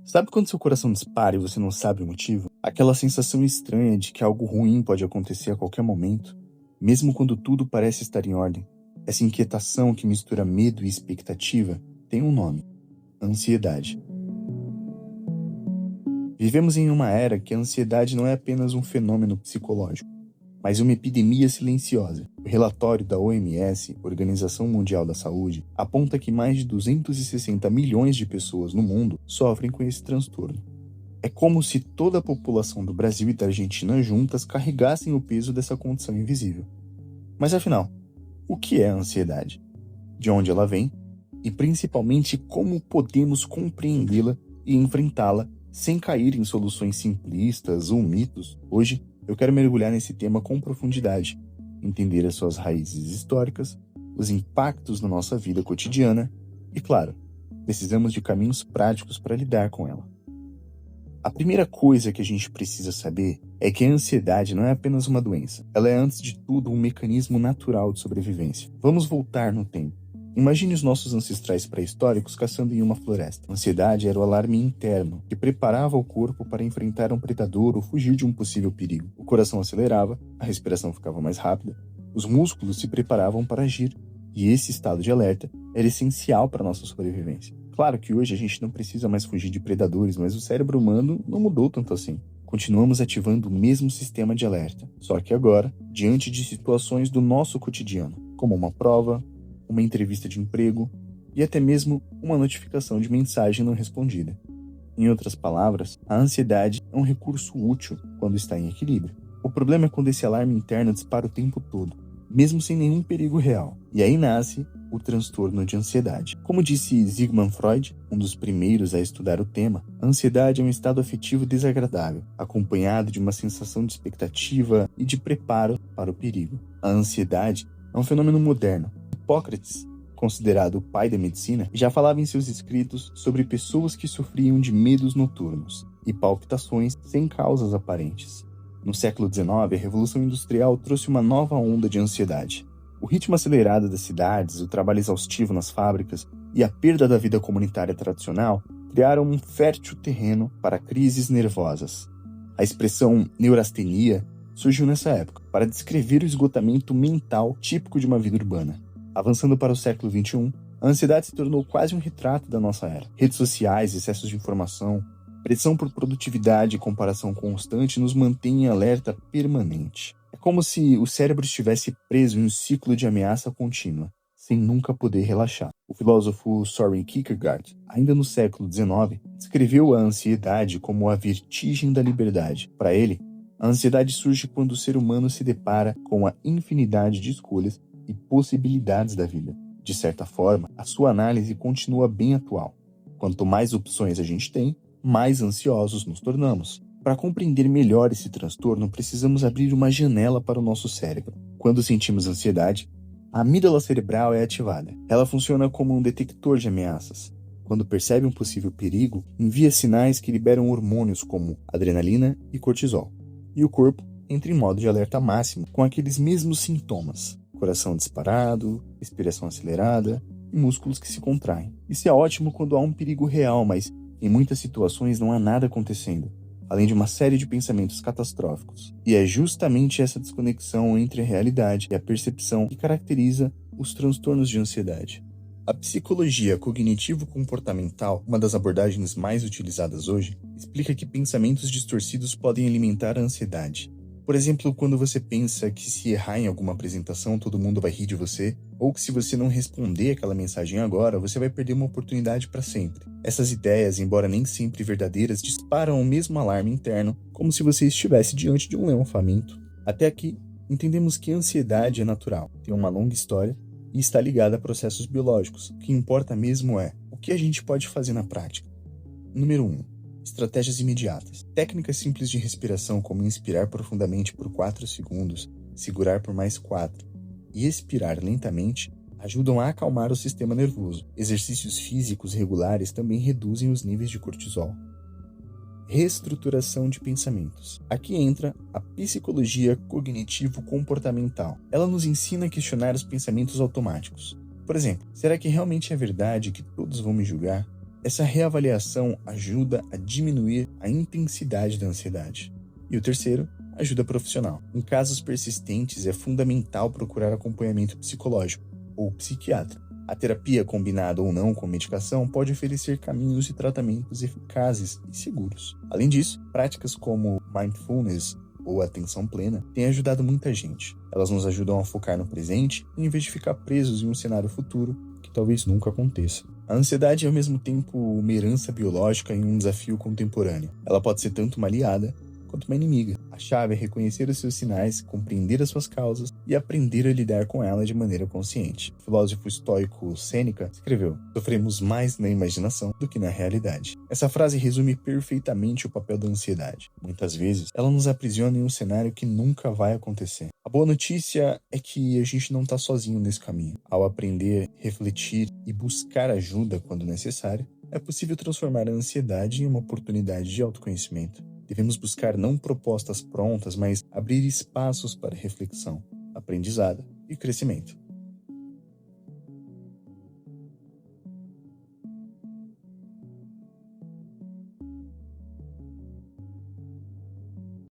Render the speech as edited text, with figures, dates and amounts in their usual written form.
Sabe quando seu coração dispara e você não sabe o motivo? Aquela sensação estranha de que algo ruim pode acontecer a qualquer momento, mesmo quando tudo parece estar em ordem. Essa inquietação que mistura medo e expectativa tem um nome: ansiedade. Vivemos em uma era que a ansiedade não é apenas um fenômeno psicológico, mas uma epidemia silenciosa. O relatório da OMS, Organização Mundial da Saúde, aponta que mais de 260 milhões de pessoas no mundo sofrem com esse transtorno. É como se toda a população do Brasil e da Argentina juntas carregassem o peso dessa condição invisível. Mas afinal, o que é a ansiedade? De onde ela vem? E principalmente como podemos compreendê-la e enfrentá-la sem cair em soluções simplistas ou mitos? Hoje, eu quero mergulhar nesse tema com profundidade, entender as suas raízes históricas, os impactos na nossa vida cotidiana e, claro, precisamos de caminhos práticos para lidar com ela. A primeira coisa que a gente precisa saber é que a ansiedade não é apenas uma doença. Ela é, antes de tudo, um mecanismo natural de sobrevivência. Vamos voltar no tempo. Imagine os nossos ancestrais pré-históricos caçando em uma floresta. A ansiedade era o alarme interno, que preparava o corpo para enfrentar um predador ou fugir de um possível perigo. O coração acelerava, a respiração ficava mais rápida, os músculos se preparavam para agir, e esse estado de alerta era essencial para a nossa sobrevivência. Claro que hoje a gente não precisa mais fugir de predadores, mas o cérebro humano não mudou tanto assim. Continuamos ativando o mesmo sistema de alerta, só que agora, diante de situações do nosso cotidiano, como uma prova, uma entrevista de emprego e até mesmo uma notificação de mensagem não respondida. Em outras palavras, a ansiedade é um recurso útil quando está em equilíbrio. O problema é quando esse alarme interno dispara o tempo todo, mesmo sem nenhum perigo real. E aí nasce o transtorno de ansiedade. Como disse Sigmund Freud, um dos primeiros a estudar o tema, a ansiedade é um estado afetivo desagradável, acompanhado de uma sensação de expectativa e de preparo para o perigo. A ansiedade é um fenômeno moderno. Hipócrates, considerado o pai da medicina, já falava em seus escritos sobre pessoas que sofriam de medos noturnos e palpitações sem causas aparentes. No século XIX, a Revolução Industrial trouxe uma nova onda de ansiedade. O ritmo acelerado das cidades, o trabalho exaustivo nas fábricas e a perda da vida comunitária tradicional criaram um fértil terreno para crises nervosas. A expressão neurastenia surgiu nessa época, para descrever o esgotamento mental típico de uma vida urbana. Avançando para o século XXI, a ansiedade se tornou quase um retrato da nossa era. Redes sociais, excessos de informação, pressão por produtividade e comparação constante nos mantêm em alerta permanente. É como se o cérebro estivesse preso em um ciclo de ameaça contínua, sem nunca poder relaxar. O filósofo Soren Kierkegaard, ainda no século XIX, descreveu a ansiedade como a vertigem da liberdade. Para ele, a ansiedade surge quando o ser humano se depara com a infinidade de escolhas e possibilidades da vida. De certa forma, a sua análise continua bem atual. Quanto mais opções a gente tem, mais ansiosos nos tornamos. Para compreender melhor esse transtorno, precisamos abrir uma janela para o nosso cérebro. Quando sentimos ansiedade, a amígdala cerebral é ativada. Ela funciona como um detector de ameaças. Quando percebe um possível perigo, envia sinais que liberam hormônios como adrenalina e cortisol. E o corpo entra em modo de alerta máximo com aqueles mesmos sintomas: coração disparado, respiração acelerada e músculos que se contraem. Isso é ótimo quando há um perigo real, mas em muitas situações não há nada acontecendo, além de uma série de pensamentos catastróficos. E é justamente essa desconexão entre a realidade e a percepção que caracteriza os transtornos de ansiedade. A psicologia cognitivo-comportamental, uma das abordagens mais utilizadas hoje, explica que pensamentos distorcidos podem alimentar a ansiedade. Por exemplo, quando você pensa que se errar em alguma apresentação todo mundo vai rir de você, ou que se você não responder aquela mensagem agora, você vai perder uma oportunidade para sempre. Essas ideias, embora nem sempre verdadeiras, disparam o mesmo alarme interno, como se você estivesse diante de um leão faminto. Até aqui, entendemos que a ansiedade é natural, tem uma longa história e está ligada a processos biológicos. O que importa mesmo é o que a gente pode fazer na prática. Número 1. Estratégias imediatas. Técnicas simples de respiração, como inspirar profundamente por 4 segundos, segurar por mais 4 e expirar lentamente, ajudam a acalmar o sistema nervoso. Exercícios físicos regulares também reduzem os níveis de cortisol. Reestruturação de pensamentos. Aqui entra a psicologia cognitivo-comportamental. Ela nos ensina a questionar os pensamentos automáticos. Por exemplo, será que realmente é verdade que todos vão me julgar? Essa reavaliação ajuda a diminuir a intensidade da ansiedade. E o terceiro, ajuda profissional. Em casos persistentes, é fundamental procurar acompanhamento psicológico ou psiquiatra. A terapia, combinada ou não com medicação, pode oferecer caminhos de tratamentos eficazes e seguros. Além disso, práticas como mindfulness ou atenção plena têm ajudado muita gente. Elas nos ajudam a focar no presente, em vez de ficar presos em um cenário futuro que talvez nunca aconteça. A ansiedade é ao mesmo tempo uma herança biológica e um desafio contemporâneo. Ela pode ser tanto uma aliada quanto uma inimiga. A chave é reconhecer os seus sinais, compreender as suas causas e aprender a lidar com ela de maneira consciente. O filósofo estoico Sêneca escreveu: "Sofremos mais na imaginação do que na realidade." Essa frase resume perfeitamente o papel da ansiedade. Muitas vezes, ela nos aprisiona em um cenário que nunca vai acontecer. A boa notícia é que a gente não está sozinho nesse caminho. Ao aprender, refletir e buscar ajuda quando necessário, é possível transformar a ansiedade em uma oportunidade de autoconhecimento. Devemos buscar não propostas prontas, mas abrir espaços para reflexão, aprendizado e crescimento.